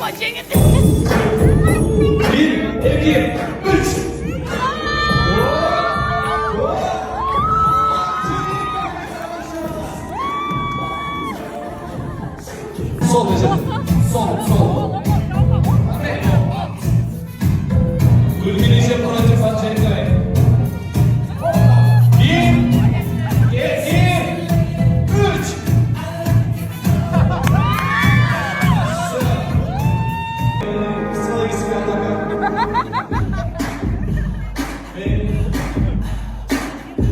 Maçaya gitti. 1, 2, 3. Sol Necati. Sol. Ülkenize pratik façelikler. 1, 2, 3. Sıra gitsin bir anlamda.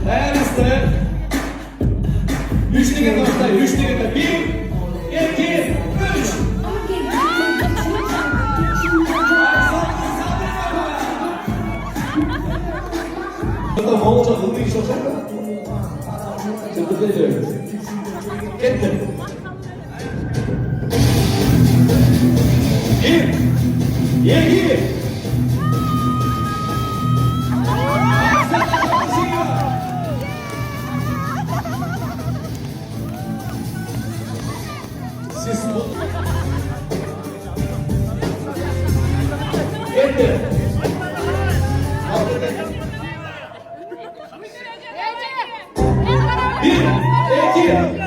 Dayanıştı. 3 dakika başlayın. 3 dakika. 1, 2, 3. Burada ne olacak? Hızlı iş olacak mı? Çıkıp ediyorum. Gittim. 1, 2, siz bu... Gittim. Bir, iki,